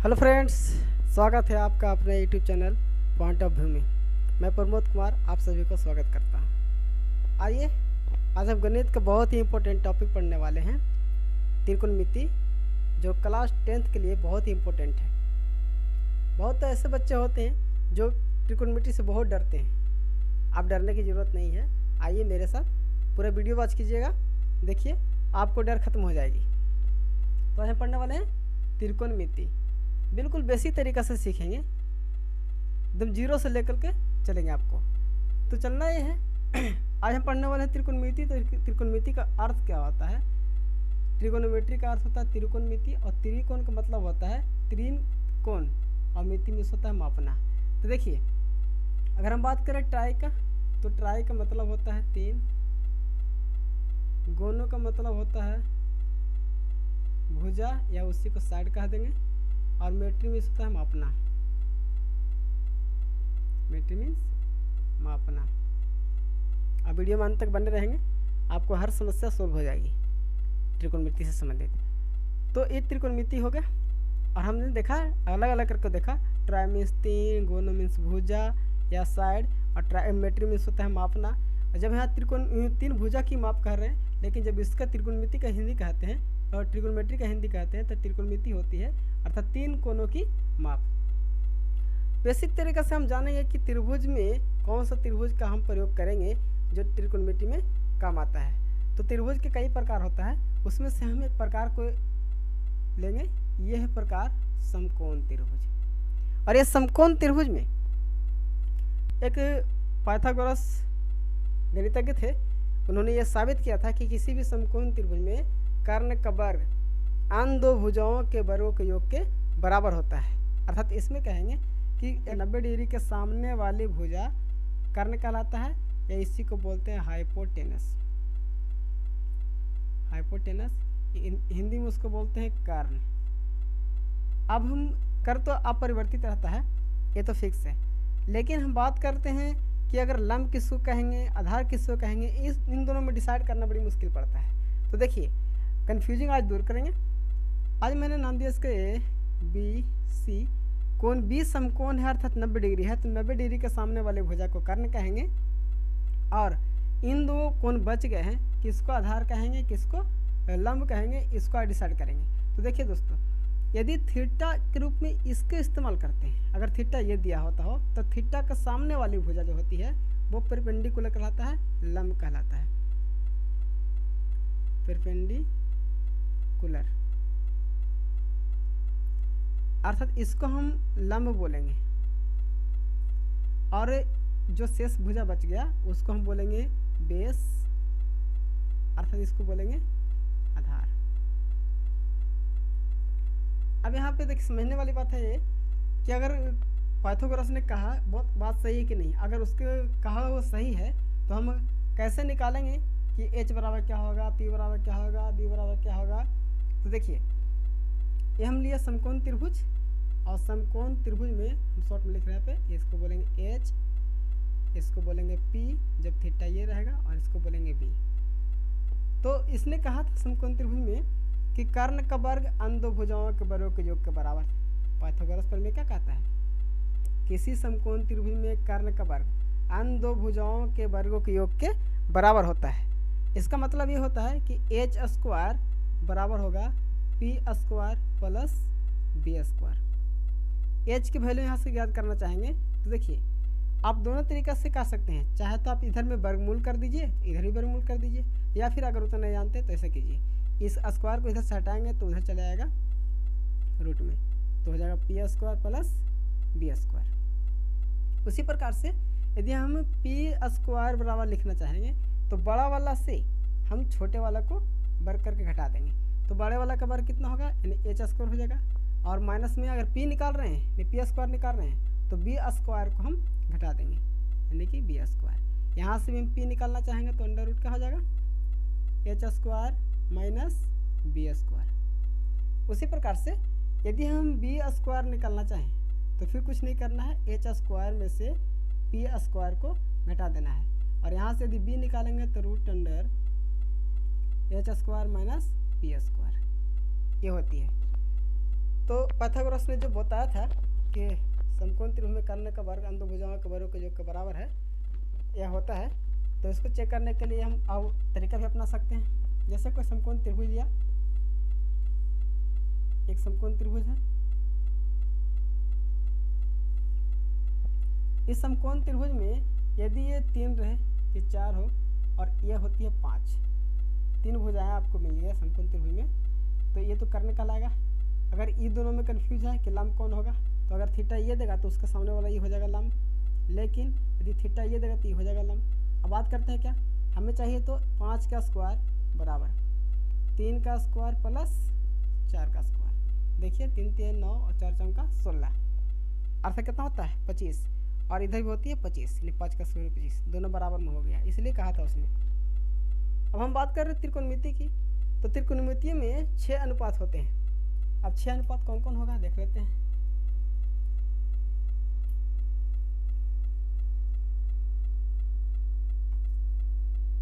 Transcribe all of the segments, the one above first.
Hello friends, स्वागत है आपका अपने YouTube channel point of view में। मैं प्रमोद कुमार आप सभी को स्वागत करता हूं। आइए आज हम गणित का बहुत ही इम्पोर्टेंट टॉपिक पढ़ने वाले हैं, त्रिकोणमिति, जो क्लास 10th के लिए बहुत ही इम्पोर्टेंट है। बहुत ऐसे बच्चे होते हैं जो त्रिकोणमिति से बहुत डरते हैं। आप डरने की ज़रूरत नहीं है। आइए मेरे साथ पूरा वीडियो वॉच कीजिएगा, देखिए आपको डर खत्म हो जाएगी। तो हम पढ़ने वाले हैं त्रिकोणमिति, बिल्कुल बेसिक तरीक़ा से सीखेंगे, एकदम जीरो से लेकर के चलेंगे आपको। तो चलना ये है आज हम पढ़ने वाले हैं त्रिकोणमिति। तो त्रिकोणमिति का अर्थ क्या होता है? त्रिकोणमिति का अर्थ होता है त्रिकोणमिति, और त्रिकोण का मतलब होता है तीन कोण, और मिति में होता है मापना। तो देखिए, अगर हम बात करें ट्राई का, तो ट्राई का मतलब होता है तीन, गोनों का मतलब होता है भुजा या उसी को साइड कह देंगे, और मेट्री मीन्स होता है मापना। मेट्री मीन्स मापना। अब वीडियो में अंत तक बने रहेंगे, आपको हर समस्या सोल्व हो जाएगी त्रिकोणमिति से संबंधित। तो ये त्रिकोणमिति हो गया, और हमने देखा अलग अलग करके देखा। ट्राई मीन्स तीन, गोनो मीन्स भुजा या साइड, और ट्राई मेट्री मीन्स होता है मापना। और जब यहाँ तीन भुजा की माप कर रहे हैं, लेकिन जब इसका त्रिकोणमिति का हिंदी कहते हैं और त्रिकोणमिति का हिंदी कहते हैं, तो त्रिकोणमिति होती है अर्थात तीन कोनों की माप। बेसिक तरीके से हम जानेंगे कि त्रिभुज में कौन सा त्रिभुज का हम प्रयोग करेंगे जो त्रिकोणमिति में काम आता है। तो त्रिभुज के कई प्रकार होता है, उसमें से हम एक प्रकार को लेंगे, यह है प्रकार समकोण त्रिभुज। और ये समकोण त्रिभुज में एक पाइथागोरस गणितज्ञ थे, उन्होंने ये साबित किया था कि किसी भी समकोण त्रिभुज में कर्ण का वर्ग अन्य दो भुजाओं के वर्गों के योग के बराबर होता है। अर्थात इसमें कहेंगे कि 90 डिग्री के सामने वाली भुजा कर्ण कहलाता है, या इसी को बोलते हैं हाइपोटेनस। हाइपोटेनस हिंदी में उसको बोलते हैं कर्ण। अब हम कर तो अपरिवर्तित रहता है, ये तो फिक्स है, लेकिन हम बात करते हैं कि अगर लंब किसको कहेंगे, आधार किसको कहेंगे, इन दोनों में डिसाइड करना बड़ी मुश्किल पड़ता है। तो देखिए, कन्फ्यूजिंग आज दूर करेंगे। आज मैंने नाम दिया इसके ए बी सी। कोण बी समकोण है, अर्थात 90 डिग्री है, तो 90 डिग्री के सामने वाले भुजा को कर्ण कहेंगे। और इन दो कोण बच गए हैं, किसको आधार कहेंगे, किसको लंब कहेंगे, इसको डिसाइड करेंगे। तो देखिए दोस्तों, यदि थीटा के रूप में इसके इस्तेमाल करते हैं, अगर थीटा ये दिया होता हो, तो थीटा के सामने वाली भुजा जो होती है वो परपेंडिकुलर कहलाता है, लंब कहलाता है। परपेंडिकुलर अर्थात इसको हम लंब बोलेंगे, और जो शेष भुजा बच गया उसको हम बोलेंगे बेस, अर्थात इसको बोलेंगे आधार। अब यहाँ पे देखिए, समझने वाली बात है ये कि अगर पाइथागोरस ने कहा बहुत बात सही है कि नहीं, अगर उसके कहा वो सही है, तो हम कैसे निकालेंगे कि h बराबर क्या होगा, p बराबर क्या होगा, b बराबर क्या होगा। तो देखिए, ये हम लिया समकोण त्रिभुज, और समकोण त्रिभुज में हम शॉर्ट में लिख रहे हैं पे, इसको बोलेंगे h, इसको बोलेंगे p जब थीटा ये रहेगा, और इसको बोलेंगे b। तो इसने कहा था समकोण त्रिभुज में कि कर्ण का वर्ग अन्य दो भुजाओं के वर्गों के योग के बराबर। पाइथागोरस प्रमेय क्या कहता है? किसी समकोण त्रिभुज में कर्ण का वर्ग अन्य दो भुजाओं के वर्गों के योग के बराबर होता है। इसका मतलब ये होता है कि h स्क्वायर बराबर होगा p square plus b square. h की वैल्यू यहाँ से ज्ञात करना चाहेंगे, तो देखिए आप दोनों तरीक़ा से कर सकते हैं। चाहे तो आप इधर में वर्गमूल कर दीजिए, इधर भी वर्गमूल कर दीजिए, या फिर अगर उतना नहीं जानते तो ऐसा कीजिए, इस स्क्वायर को इधर से हटाएंगे तो उधर चले जाएगा रूट में, तो हो जाएगा p square plus b square. उसी प्रकार से यदि हम p स्क्वायर बराबर लिखना चाहेंगे, तो बड़ा वाला से हम छोटे वाला को वर्ग करके घटा देंगे, तो बड़े वाला का वर्ग कितना होगा, यानी h स्क्वायर हो जाएगा। और माइनस में अगर p निकाल रहे हैं, p स्क्वायर निकाल रहे हैं, तो b स्क्वायर को हम घटा देंगे, यानी कि b स्क्वायर। यहाँ से भी हम p निकालना चाहेंगे तो अंडर रूट का हो जाएगा h square minus b square. उसी प्रकार से यदि हम b स्क्वायर निकालना चाहें, तो फिर कुछ नहीं करना है, h स्क्वायर में से p स्क्वायर को घटा देना है, और यहाँ से यदि b निकालेंगे तो root under h square minus p square ये होती है। तो पाइथागोरस ने जो बताया था कि समकोण त्रिभुज में कर्ण का वर्ग अंत भुजाओं के वर्ग के योग के बराबर है, यह होता है। तो इसको चेक करने के लिए हम अब तरीका भी अपना सकते हैं। जैसे कोई समकोण त्रिभुज लिया, एक समकोण त्रिभुज है, इस समकोण त्रिभुज में यदि ये 3 रहे, ये 4 हो और ये होती है 5, 3 भुजाएं आपको मिल गया समकोण त्रिभुज में, तो ये तो कर्ण कहलाएगा। अगर ये दोनों में कन्फ्यूज है कि लंब कौन होगा, तो अगर थीटा ये देगा तो उसका सामने वाला ये हो जाएगा लंब, लेकिन यदि थीटा ये देगा तो ये हो जाएगा लंब। अब बात करते हैं क्या हमें चाहिए, तो 5 का स्क्वायर बराबर 3 का स्क्वायर प्लस 4 का स्क्वायर। देखिए 3 3 9 और 4 4 का 16, अर्थ कितना होता है 25, और इधर भी होती है 25, यानी 5 का स्क्वायर 25, दोनों बराबर में हो गया, इसलिए कहा था उसने। अब हम बात कर रहे हैं त्रिकोणमिति की, तो त्रिकोणमिति में 6 अनुपात होते हैं। अब 6 अनुपात कौन कौन होगा देख लेते हैं।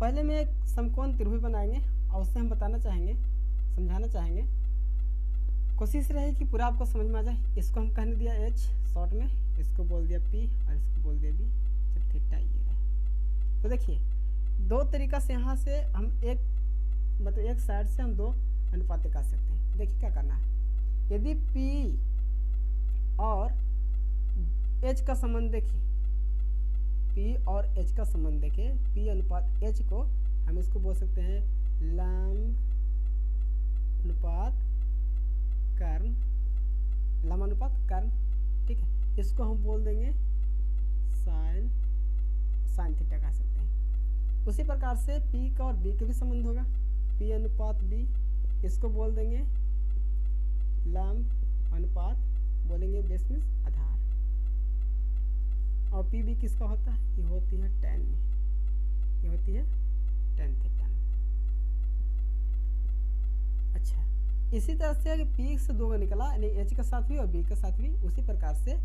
पहले में एक समकोण त्रिभुज बनाएंगे और उससे हम बताना चाहेंगे, समझाना चाहेंगे, कोशिश रहे कि पूरा आपको समझ में आ जाए। इसको हम कहने दिया h शॉर्ट में, इसको बोल दिया p और इसको बोल दिया b, जब थीटा ये रहे। तो देखिए 2 तरीका से यहाँ से हम एक साइड से हम 2 अनुपात निकाल सकते हैं। देखिए क्या करना है, यदि p और h का संबंध देखिए, p और h का संबंध देखें, p अनुपात h को हम इसको बोल सकते हैं लंब अनुपात कर्ण, लंब अनुपात कर्ण, ठीक है। इसको हम बोल देंगे साइन थीटा कह सकते हैं। उसी प्रकार से p का और b का भी संबंध होगा, p अनुपात b, इसको बोल देंगे लंब अनुपात, बोलेंगे बेस मीन्स आधार, और पी बी किसका होता है, ये होती है tan में, ये होती है tan थीटा में। अच्छा, इसी तरह से अगर p से 2 का निकला, यानी h का साथ भी और b का साथ भी, उसी प्रकार से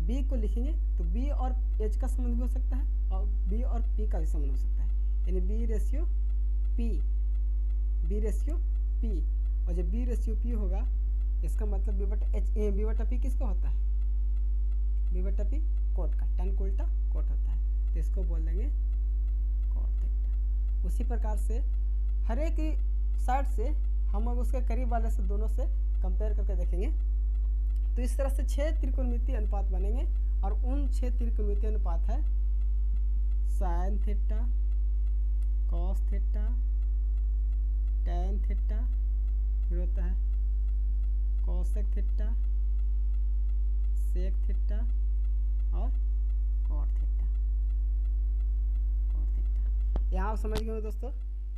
b को लिखेंगे तो b और h का संबंध भी हो सकता है और b और p का भी संबंध हो सकता है, यानी b रेशियो p, और जब b रेशियो p होगा इसका मतलब b बटा p किसका होता है, b बटा p कोट का, tan को उल्टा कोट होता है, तो इसको बोल देंगे कोट थीटा। उसी प्रकार से हर एक साइड से हम अब उसके करीब वाले से दोनों से कंपेयर करके देखेंगे। तो इस तरह से 6 त्रिकोणमितीय अनुपात बनेंगे, और उन 6 त्रिकोणमितीय अनुपात है sine theta, cos theta, tan theta, फिर होता है कोसेक थीटा, सेक थीटा और कॉट थीटा। यहाँ आप समझ गए दोस्तों,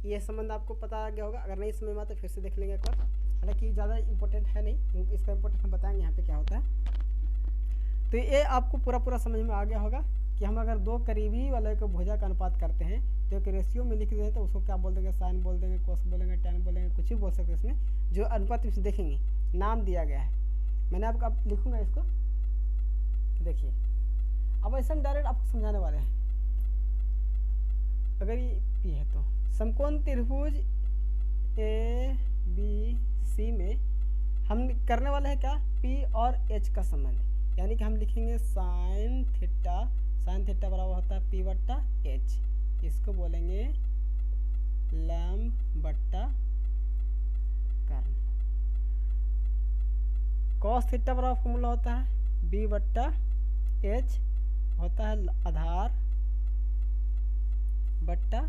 ये संबंध आपको पता आ गया होगा। अगर नहीं समझ में आता तो फिर से देख लेंगे एक बार, हालांकि ज़्यादा इंपॉर्टेंट है नहीं, इसका इंपॉर्टेंट हम बताएंगे यहाँ पे क्या होता है। तो ये आपको पूरा समझ में आ गया होगा कि हम अगर 2 करीबी वाले को भुजा का अनुपात करते हैं तो एक रेशियो में लिख दें तो उसको क्या बोल देंगे, साइन बोल देंगे, कोस बोलेंगे, टैन बोलेंगे, कुछ भी बोल सकते हैं। इसमें जो अनुपात इसमें देखेंगे नाम दिया गया है, मैंने आपको अब लिखूँगा इसको, देखिए अब ऐसा डायरेक्ट आपको समझाने वाले हैं। अगर ये है तो समकोण त्रिभुज ए बी सी में हम करने वाले हैं क्या, पी और एच का संबंध, यानी कि हम लिखेंगे साइन थीटा बराबर होता है पी बट्टा एच, इसको बोलेंगे लंब बट्टा कर्ण। कॉस थीटा बराबर फॉर्मूला होता है बी बट्टा एच, होता है आधार बट्टा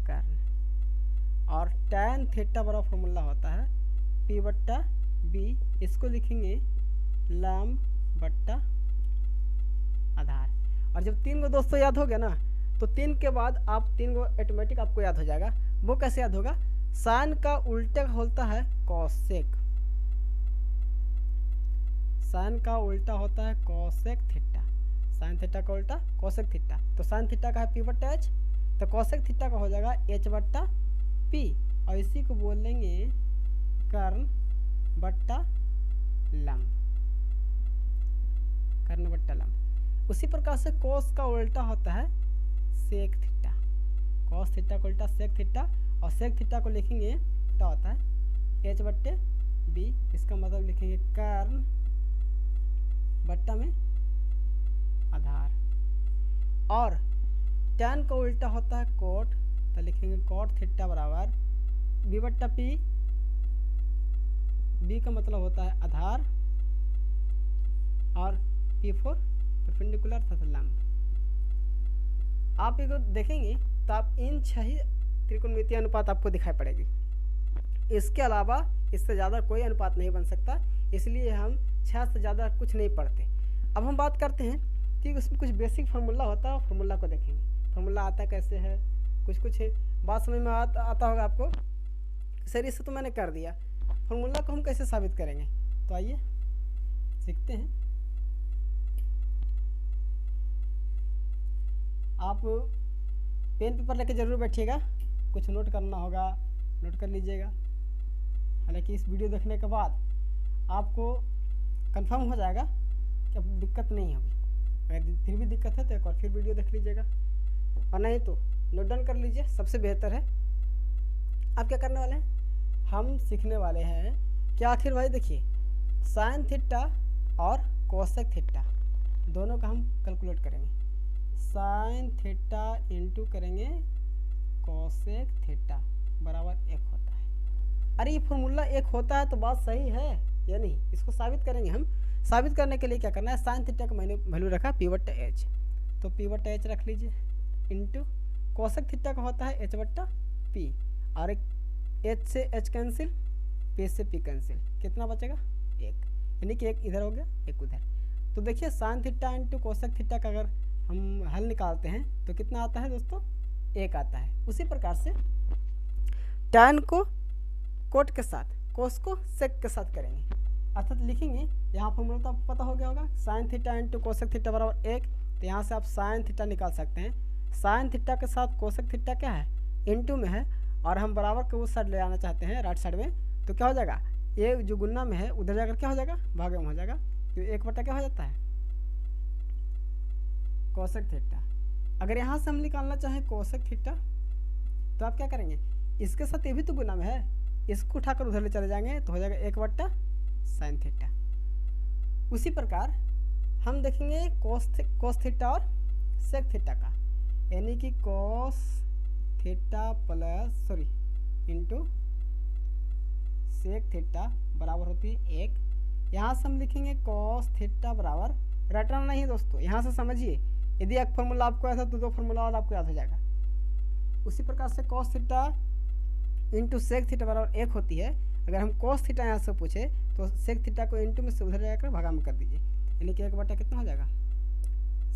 कर्ण, और टैन थीटा बराबर फॉर्मूला होता है पी बट्टा बी, इसको लिखेंगे लंब बट्टा आधार। और जब 3 को दोस्तों याद हो गया ना, तो 3 के बाद आप 3 को ऑटोमेटिक आपको याद हो जाएगा। वो कैसे याद होगा, साइन का उल्टा होता है कॉसेक, साइन का उल्टा होता है कॉसेक थीटा, साइन थीटा का उल्टा कॉसेक थीटा। तो साइन थीटा का है पी बट्टा एच, तो कॉसेक थीटा का हो जाएगा एच बट्टा पी, और इसी को बोल लेंगे कर्ण बट्टा लंब, कर्ण बट्टा लंब। उसी प्रकार से कोस का उल्टा होता है सेक थीटा, कॉस थीटा का उल्टा सेक थीटा, और सेक थीटा को लिखेंगे क्या होता है एच बट्टे बी, इसका मतलब लिखेंगे कर्न बट्टा में आधार। और tan का उल्टा होता है कोट, तो लिखेंगे कोट थीटा बराबर बी बट्टा पी। बी का मतलब होता है आधार और पी फॉर परपेंडिकुलर तथा लंब। आप इसको देखेंगे तो आप इन 6 त्रिकोणमितीय अनुपात आपको दिखाई पड़ेगी। इसके अलावा इससे ज़्यादा कोई अनुपात नहीं बन सकता, इसलिए हम 6 से ज़्यादा कुछ नहीं पढ़ते। अब हम बात करते हैं कि उसमें कुछ बेसिक फार्मूला होता है, फार्मूला को देखेंगे। फार्मूला आता कैसे है, कुछ बात समझ में आता होगा आपको। सर इससे तो मैंने कर दिया, फार्मूला को हम कैसे साबित करेंगे, तो आइए सीखते हैं। आप पेन पेपर लेके ज़रूर बैठिएगा, कुछ नोट करना होगा नोट कर लीजिएगा। हालांकि इस वीडियो देखने के बाद आपको कंफर्म हो जाएगा कि अब दिक्कत नहीं होगी। अगर फिर भी दिक्कत है तो एक बार फिर वीडियो देख लीजिएगा, और नहीं तो नोट डाउन कर लीजिए, सबसे बेहतर है। आप क्या करने वाले हैं, हम सीखने वाले हैं कि आखिर भाई देखिए साइन थीटा और कोसेक थीटा दोनों का हम कैलकुलेट करेंगे। साइन थीटा इंटू करेंगे कोसेक थीटा बराबर 1 होता है। अरे ये फॉर्मूला 1 होता है तो बात सही है या नहीं, इसको साबित करेंगे हम। साबित करने के लिए क्या करना है, साइन थीटा का मैंने वैल्यू रखा पी बट्टा एच, तो पी बट्टा एच रख लीजिए इंटू कोसेक थीटा का होता है एच बट्टा पी, और एक एच से एच कैंसिल, पी से पी कैंसिल, कितना बचेगा 1, यानी कि 1 इधर हो गया 1 उधर। तो देखिए sine theta into cosec theta का अगर हम हल निकालते हैं तो कितना आता है दोस्तों, 1 आता है। उसी प्रकार से टैन को कोट के साथ, कोस को सेक के साथ करेंगे, अर्थात लिखेंगे यहाँ फॉर्मूला तो आपको पता हो गया होगा, sine theta into cosec theta बराबर 1, तो यहाँ से आप साइन थीटा निकाल सकते हैं। साइन थीटा के साथ कोसेक थीटा क्या है, इंटू में है, और हम बराबर के उस साइड ले आना चाहते हैं राइट साइड में, तो क्या हो जाएगा, ये जो गुना में है उधर जाकर क्या हो जाएगा, भागे में हो जाएगा, तो 1 बटा क्या हो जाता है कोसेक थीटा। अगर यहाँ से हम निकालना चाहें कोसेक थीटा तो आप क्या करेंगे, इसके साथ ये भी तो गुना में है, इसको उठाकर उधर ले चले जाएंगे तो हो जाएगा 1 बट्टा साइन थीटा। उसी प्रकार हम देखेंगे कोस थीटा और सेक थीटा का, यानी कि cos theta plus into sec theta बराबर होती है 1। यहाँ से हम लिखेंगे कोस थीटा बराबर, रटना नहीं दोस्तों, यहाँ से समझिए, यदि एक फॉर्मूला आपको ऐसा तो 2 फॉर्मूला और आपको याद हो जाएगा। उसी प्रकार से cos theta into sec theta बराबर 1 होती है। अगर हम कोस थीटा यहाँ से पूछे तो सेक थीटा को इंटू में से उधर जाकर भागा में कर दीजिए, यानी कि 1 बटा कितना हो जाएगा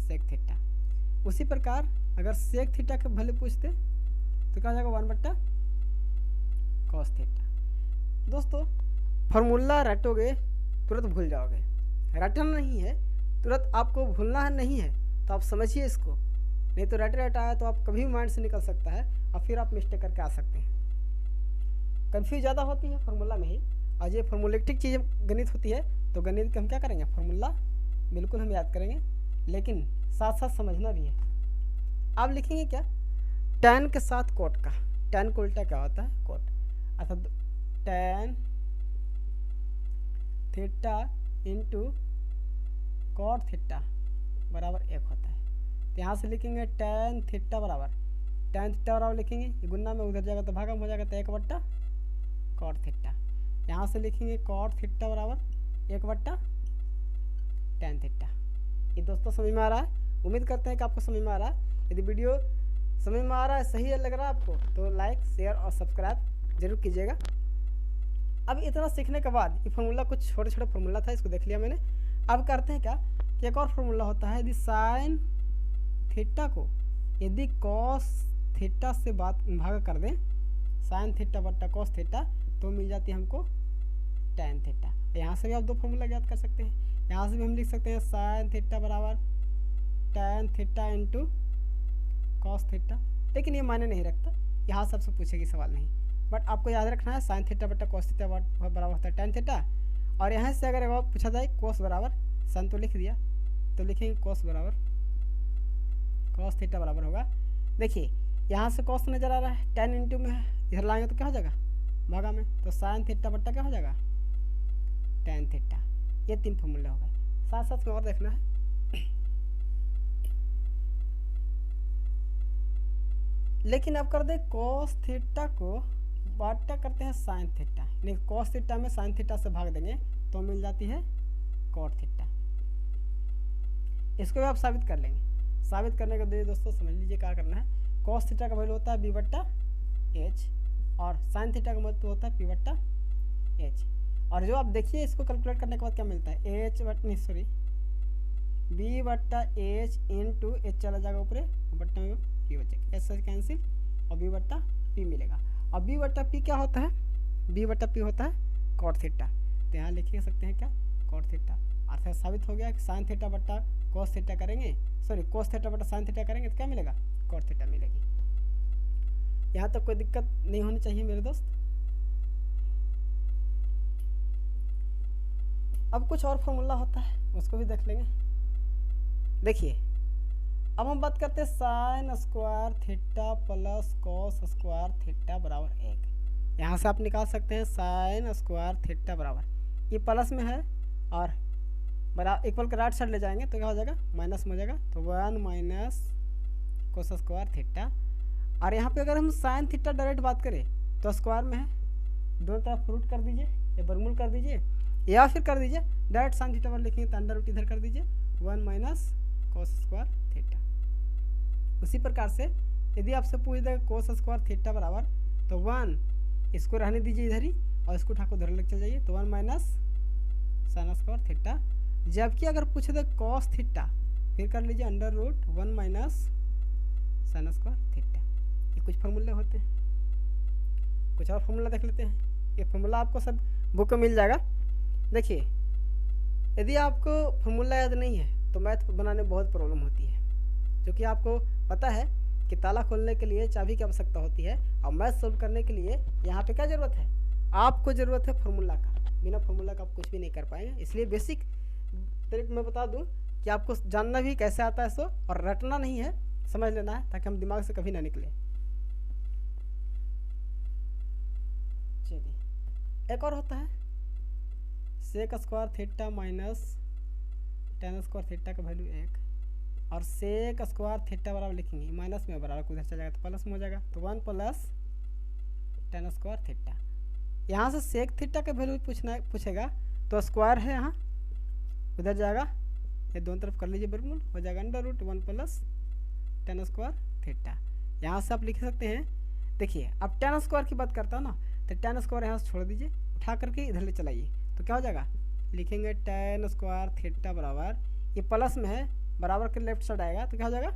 सेक थीटा। उसी प्रकार अगर सेक थीटा के वैल्यू पूछते तो क्या हो जाएगा 1 बट्टा कोस थीटा। दोस्तों फार्मूला रटोगे तुरंत भूल जाओगे, रटना नहीं है, तुरंत आपको भूलना नहीं है, तो आप समझिए इसको, नहीं तो रट आया तो आप कभी भी माइंड से निकल सकता है और फिर आप मिस्टेक करके आ सकते हैं। कन्फ्यूज ज़्यादा होती है फार्मूला में ही, और ये फार्मूलेटिक चीज़ गणित होती है, तो गणित का हम क्या करेंगे, फार्मूला बिल्कुल हम याद करेंगे, लेकिन साथ साथ समझना भी है। आप लिखेंगे क्या, टैन के साथ कोट का, टैन को उल्टा क्या होता है कोट, अर्थात tan theta into cot theta बराबर 1 होता है। तो यहाँ से लिखेंगे टैन थीटा बराबर लिखेंगे, ये गुना में उधर जाएगा तो भागा में हो जाएगा, तो 1 बट्टा कॉट थीटा। यहाँ से लिखेंगे कॉट थीटा बराबर 1 बट्टा टैन थीटा। ये दोस्तों समझ में आ रहा है, उम्मीद करते हैं कि आपको समझ में आ रहा है। यदि वीडियो समझ में आ रहा है, सही लग रहा है आपको, तो लाइक शेयर और सब्सक्राइब जरूर कीजिएगा। अब इतना सीखने के बाद ये फार्मूला कुछ छोटे छोटे फार्मूला था, इसको देख लिया मैंने। अब करते हैं क्या कि एक और फार्मूला होता है, यदि साइन थीटा को यदि कॉस थीटा से भाग कर दें, साइन थीटा बट्टा कॉस थीटा, तो मिल जाती है हमको टैन थीटा। यहाँ से भी आप 2 फार्मूला याद कर सकते हैं। यहाँ से भी हम लिख सकते हैं साइन थीटा बराबर tan theta into cos theta, लेकिन ये मायने नहीं रखता, यहाँ सबसे पूछेगी सवाल नहीं, बट आपको याद रखना है साइन थीटा बट्टा कॉस थीटा बराबर होता है टैन थीटा। और यहाँ से अगर एक पूछा जाए कोस बराबर साइन तो लिख दिया, तो लिखेंगे कोस बराबर कॉस थीटा बराबर होगा, देखिए यहाँ से कॉस नज़र आ रहा है, टैन इंटू में है, इधर लाएंगे तो क्या हो जाएगा भागा में, तो साइन थीटा बट्टा क्या हो जाएगा tan थीटा। ये 3 फॉर्मूला हो गए। साथ साथ में और देखना है, लेकिन अब कर दे cos थीटा को बाटा करते हैं sin थीटा, नहीं cos थीटा में sin थीटा से भाग देंगे तो मिल जाती है cot थीटा। इसको भी आप साबित कर लेंगे। साबित करने के लिए दोस्तों समझ लीजिए क्या करना है। cos थीटा का वैल्यू होता है b बट्टा एच और sin थीटा का मतलब होता है p बट्टा एच। और जो आप देखिए इसको कैलकुलेट करने के बाद क्या मिलता है, एच बट्टा नहीं सॉरी b बट्टा एच इंटू एच चला जाएगा ऊपर बट्टा में p बचेगा, एच से कैंसिल और b बट्टा p मिलेगा। और b बट्टा p क्या होता है, b बट्टा p होता है cot थीटा। तो यहाँ लिख सकते हैं क्या, cot थीटा। अर्थात साबित हो गया कि sin थीटा बट्टा cos थीटा करेंगे, सॉरी cos थीटा बट्टा sin थीटा करेंगे तो क्या मिलेगा, cot थीटा मिलेगी। यहाँ तक कोई दिक्कत नहीं होनी चाहिए मेरे दोस्त। अब कुछ और फॉर्मूला होता है उसको भी देख लेंगे। देखिए अब हम बात करते हैं sign square theta plus cos square theta बराबर 1। यहाँ से आप निकाल सकते हैं साइन स्क्वायर थीटा बराबर, ये प्लस में है और बराबर इक्वल के राइट साइड ले जाएंगे तो क्या हो जाएगा, माइनस में हो जाएगा। तो 1 माइनस कोस स्क्वायर थीटा। और यहाँ पे अगर हम साइन थीटा डायरेक्ट बात करें तो स्क्वायर में है, दोनों तरफ रूट कर दीजिए या वर्गमूल कर दीजिए, या फिर कर दीजिए डायरेक्ट साइन थीटा पर लिखेंगे तो अंडर रूट इधर कर दीजिए 1 माइनस कोस स्क्वायर थीटा। उसी प्रकार से यदि आपसे पूछ देगा कोस स्क्वायर थीटा बराबर, तो 1 इसको रहने दीजिए इधर ही और इसको उठा को उधर लग चल जाइए, तो 1 माइनस साइन स्क्वायर थीटा। जबकि अगर पूछ दे कॉस थीटा फिर कर लीजिए under root 1 minus sine square theta. ये कुछ फॉर्मूले होते हैं। कुछ और फॉर्मूला देख लेते हैं। ये फॉर्मूला आपको सब बुक में मिल जाएगा। देखिए यदि आपको फॉर्मूला याद नहीं है तो मैथ बनाने में बहुत प्रॉब्लम होती है, क्योंकि आपको पता है कि ताला खोलने के लिए चाबी की आवश्यकता होती है और मैथ सोल्व करने के लिए यहाँ पे क्या ज़रूरत है, आपको ज़रूरत है फॉर्मूला का। बिना फॉर्मूला का आप कुछ भी नहीं कर पाएंगे। इसलिए बेसिक तरीके मैं बता दूं कि आपको जानना भी कैसे आता है सो, और रटना नहीं है, समझ लेना है ताकि हम दिमाग से कभी ना निकले। चलिए एक और होता है sec square theta minus tan square theta का वैल्यू 1, और सेक स्क्वायर थीटा बराबर लिखेंगे माइनस में बराबर उधर चला जाएगा तो प्लस में हो जाएगा, तो 1 प्लस टेन स्क्वायर थीटा। यहाँ से सेक थीटा का वैल्यू पूछेगा तो स्क्वायर है यहाँ उधर जाएगा, ये दोनों तरफ कर लीजिए वर्गमूल, हो जाएगा under root 1 plus tan square theta. यहाँ से आप लिख सकते हैं, देखिए अब टेन स्क्वायर की बात करता हूँ ना, तो टेन स्क्वायर यहाँ से छोड़ दीजिए, उठा करके इधर ले चलाइए तो क्या हो जाएगा, लिखेंगे टेन स्क्वायर थीटा बराबर, ये प्लस में है बराबर के लेफ्ट साइड आएगा तो क्या हो जाएगा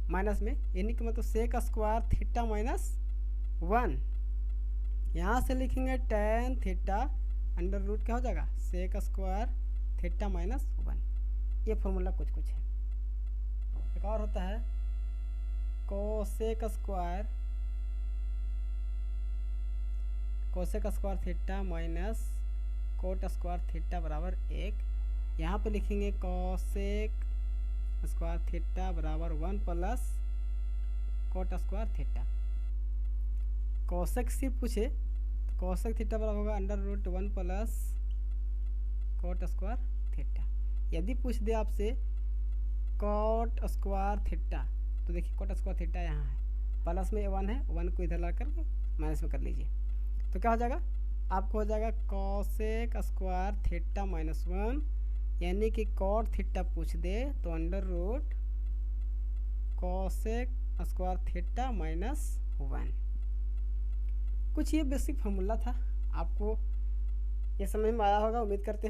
माइनस में, यानी कि मतलब सेक स्क्वायर थीटा माइनस 1। यहाँ से लिखेंगे टेन थीटा अंडर रूट क्या हो जाएगा सेक स्क्वायर थीटा माइनस 1। ये फॉर्मूला कुछ कुछ है। एक और होता है cosec square theta minus cot square theta बराबर 1। यहाँ पे लिखेंगे कोसेक स्क्वायर थीटा बराबर 1 plus cot square theta. Cosec सिर्फ पूछे तो कोसेक थीटा बराबर होगा under root 1 plus cot square theta. यदि पूछ दे आपसे कोट स्क्वायर थीटा तो देखिए कोट स्क्वायर थीटा यहाँ है, प्लस में 1 है, 1 को इधर ला कर माइनस में कर लीजिए तो क्या हो जाएगा, आपको हो जाएगा कोसेक स्क्वायर थीटा माइनस 1, यानी कि कोट थीटा पूछ दे तो under root cosec square theta minus 1। कुछ ये बेसिक फार्मूला था, आपको ये समझ में आया होगा उम्मीद करते हैं।